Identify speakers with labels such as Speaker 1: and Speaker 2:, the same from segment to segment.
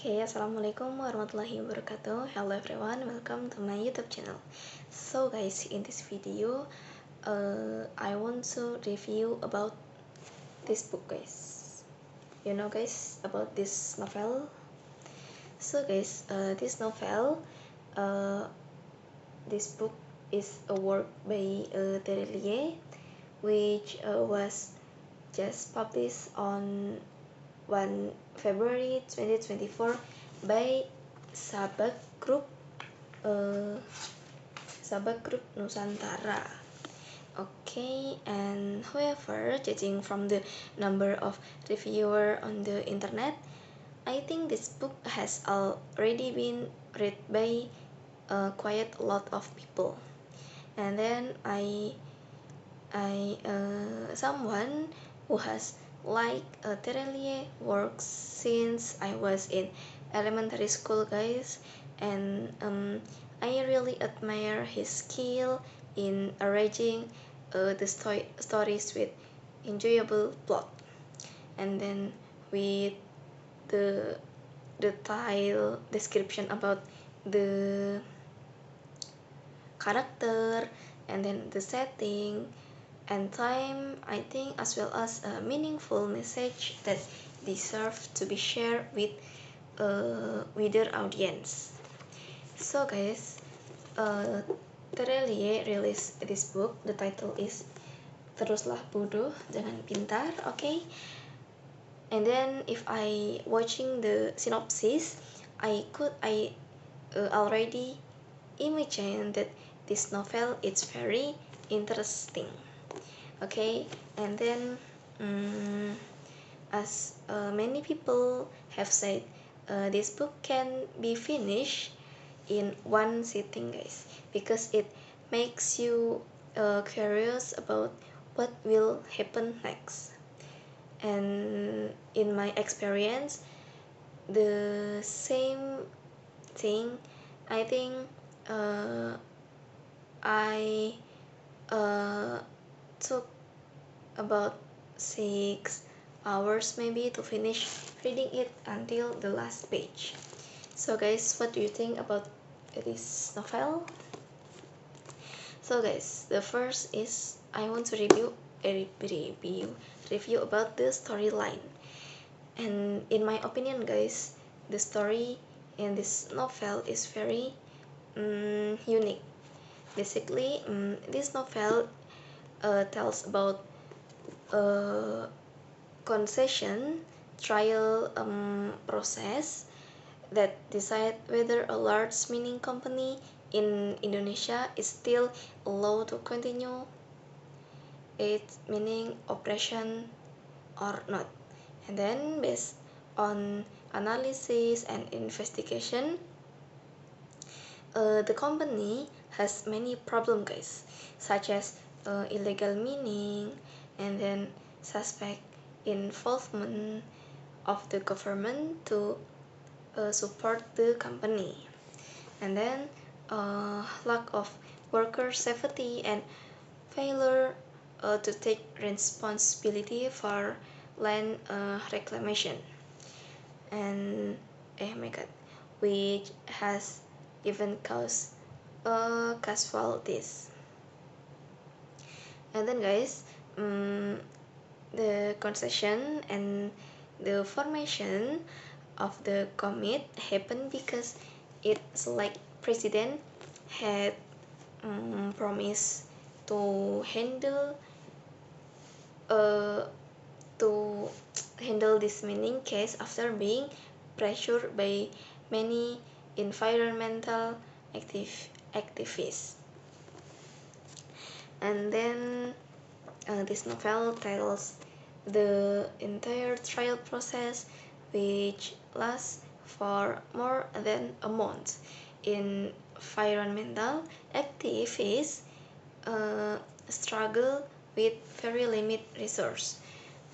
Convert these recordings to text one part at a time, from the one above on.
Speaker 1: Okay, assalamualaikum warahmatullahi wabarakatuh. Hello everyone, welcome to my YouTube channel. So guys, in this video, I want to review about this book, guys. You know, guys, about this novel. So guys, uh, this book is a work by Terelie, which was just published on 1 February 2024 by Sabak Group uh, Sabak Group Nusantara. Okay, and however, judging from the number of reviewer on the internet, I think this book has already been read by quite a lot of people. And then I someone who has liked Terelie works since I was in elementary school, guys, and I really admire his skill in arranging the stories with enjoyable plot, and then with the detailed description about the character and then the setting and time, I think, as well as a meaningful message that deserve to be shared with their audience. So guys, uh, Terelie released this book. The title is Teruslah Bodoh Jangan Pintar, okay? And then if I watching the synopsis, I already imagine that this novel is very interesting. Okay, and then as many people have said, this book can be finished in one sitting, guys, because it makes you curious about what will happen next. And in my experience, the same thing, I think, I took about 6 hours maybe to finish reading it until the last page. So guys, what do you think about this novel? So guys, the first is I want to review about the storyline. And in my opinion, guys, the story in this novel is very unique. Basically, this novel tells about a concession trial process that decide whether a large mining company in Indonesia is still allowed to continue its mining operation or not. And then based on analysis and investigation, the company has many problems, guys, such as illegal mining and then suspect involvement of the government to support the company, and then lack of worker safety and failure to take responsibility for land reclamation, and oh my god, which has even caused casualties. And then guys, the concession and the formation of the commit happened because it's like president had promised to uh, to handle this mining case after being pressured by many environmental activists. And then this novel tells the entire trial process, which lasts for more than a month. Environmental activists uh, struggle with very limited resources.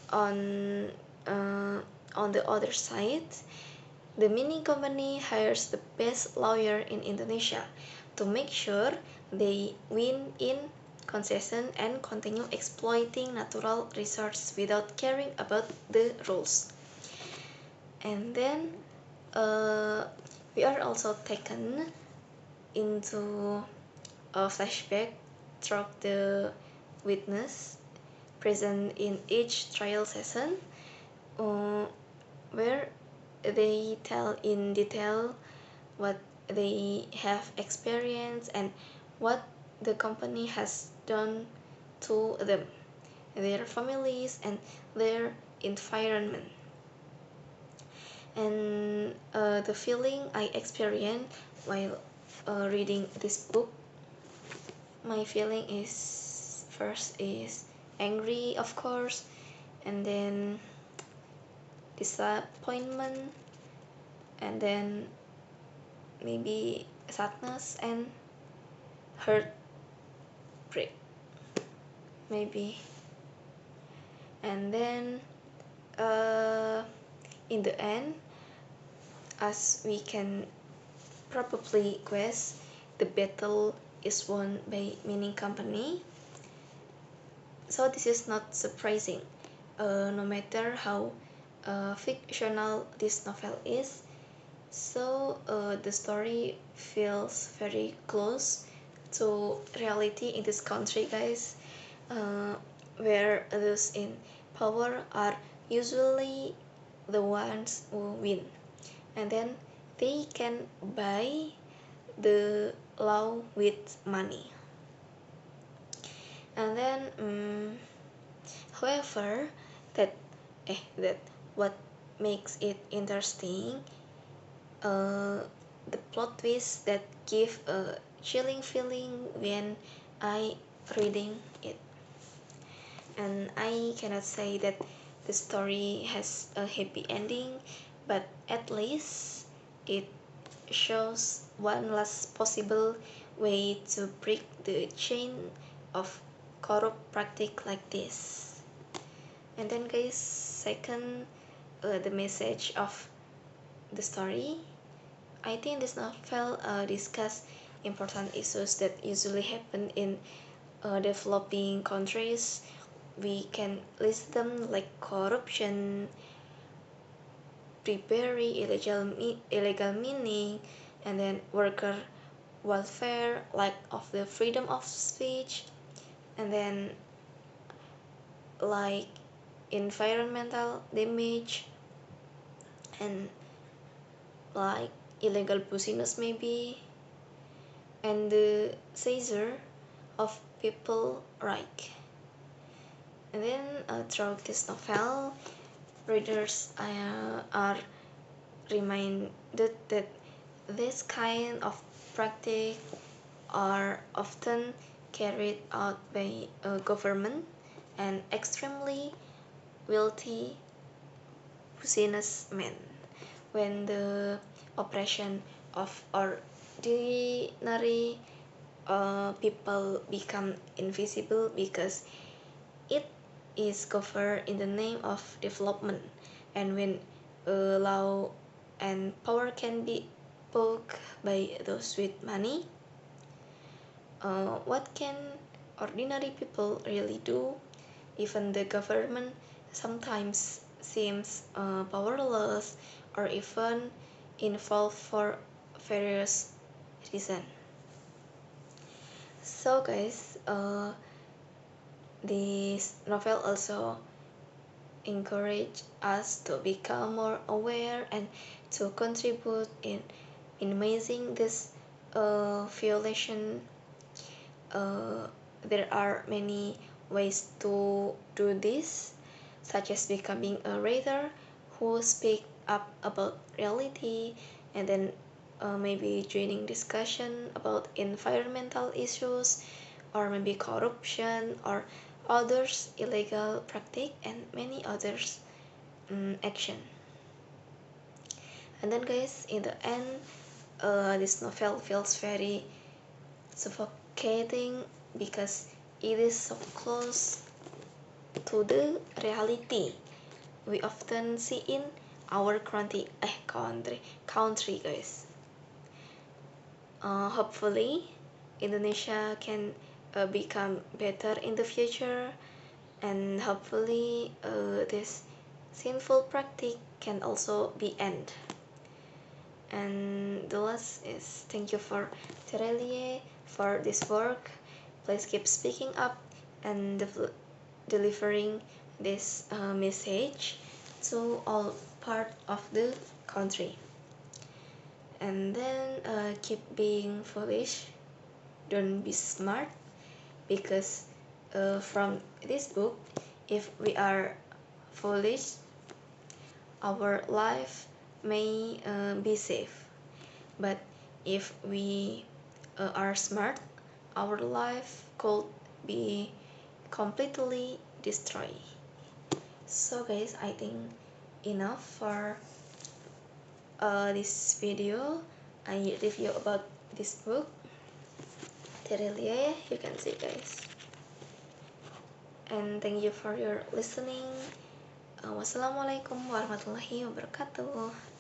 Speaker 1: On uh, on the other side, the mining company hires the best lawyer in Indonesia to make sure they win in concession and continue exploiting natural resources without caring about the rules. And then uh, we are also taken into a flashback through the witness present in each trial session, uh, where they tell in detail what they have experienced and what the company has done to them, their families, and their environment. And the feeling I experienced while reading this book, my feeling is first is angry, of course, and then disappointment, and then maybe sadness and heartbreak, maybe. And then uh, in the end, as we can probably guess, the battle is won by mining company. So this is not surprising. No matter how fictional this novel is, so the story feels very close to reality in this country, guys, uh, where those in power are usually the ones who win, and then they can buy the law with money. And then, however, that that what makes it interesting, uh, the plot twist that give a chilling feeling when I reading it. And I cannot say that the story has a happy ending, but at least it shows one last possible way to break the chain of corrupt practice like this. And then, guys, second, the message of the story. I think this novel discuss important issues that usually happen in developing countries. We can list them like corruption, bribery, illegal mining, and then worker welfare, lack of the freedom of speech, and then like environmental damage, and like illegal business maybe, and the seizure of people right. And then throughout this novel, readers are reminded that this kind of practice are often carried out by a government and extremely wealthy businessmen when the oppression of ordinary people become invisible because it is covered in the name of development, and when law and power can be bought by those with money, what can ordinary people really do? Even the government sometimes seems powerless or even involved for various reasons. So, guys, this novel also encourage us to become more aware and to contribute in minimizing this violation. uh, there are many ways to do this, such as becoming a reader who speak up about reality, and then maybe joining discussion about environmental issues, or maybe corruption or others illegal practice, and many others action. And then, guys, in the end, this novel feels very suffocating because it is so close to the reality we often see in our country, guys. Hopefully, Indonesia can become better in the future, and hopefully, this sinful practice can also be end. And the last is thank you for Terelie for this work. Please keep speaking up and delivering this message to all part of the country. And then keep being foolish, don't be smart, because from this book, if we are foolish, our life may be safe, but if we are smart, our life could be completely destroyed. So guys, I think enough for this video. I review about this book Terelie, you can see guys. And thank you for your listening. Wassalamualaikum warahmatullahi wabarakatuh.